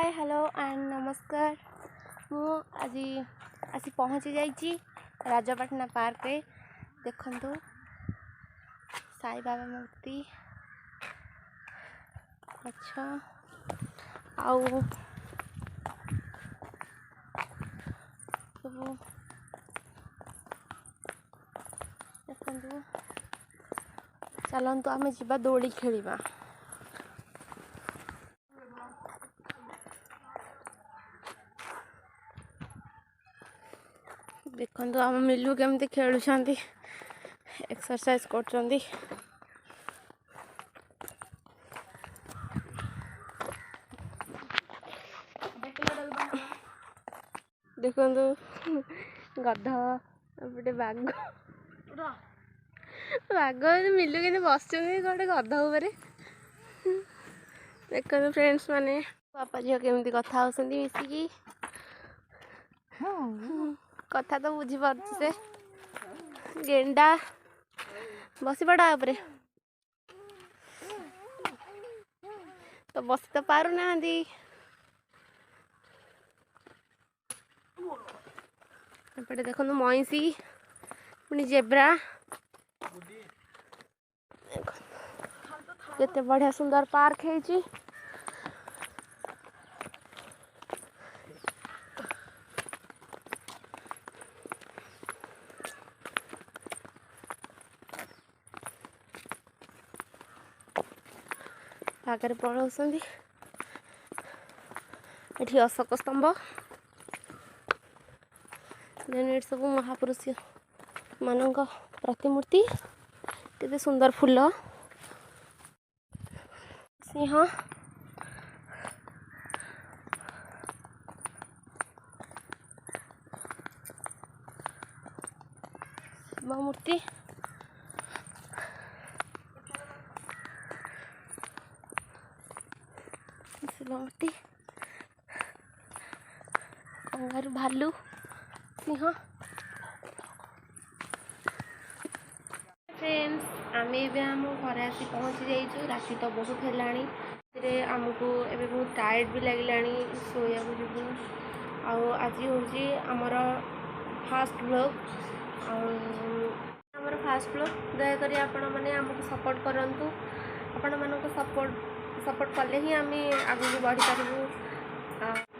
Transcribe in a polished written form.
Hi hello and नमस्कार। मु आज आसी पहुँची जाइए राजपाटना पार्क रे। देखंतु साई बाबा मूर्ति अच्छा आउ सब देखंतु चलतु आम जा दौड़ी खेलिबा। देखंतु आम मिलू केमती खेलुछंती एक्सरसाइज करछंती। देखंतु गध एपटे बाघ बाघ मिलू के बस गोटे गध उपरे। देखो फ्रेंड्स माने बापा झील केमती कथा होती मिसिकी कथा तो बुझी पार्छ से गेंडा बसी पड़ा उपरे तो बसी तो पारु ना एपटे देखो मईसी पुणी जेब्रा केते बढ़िया सुंदर पार्क है। आगे पलौसंदी एठी अशोक स्तंभ देन सब महापुरुष मानक प्रतिमूर्ति केते सुंदर फूल सिंह मूर्ति मूर्ति कंगारू भालू सिंह। फ्रेंड्स आम आम घर आसी पहुँची जाइए। राति तो बहुत है आमको एवं बहुत टायर्ड भी लगे शोया जीवु। आज हूँ आमर फास्ट ब्लॉग आमर फास्ट ब्लॉग दयाकोरी आपण मैंने आमको सपोर्ट करूँ। आपण मान सपोर्ट कले ही आम आगे बढ़ी पारू।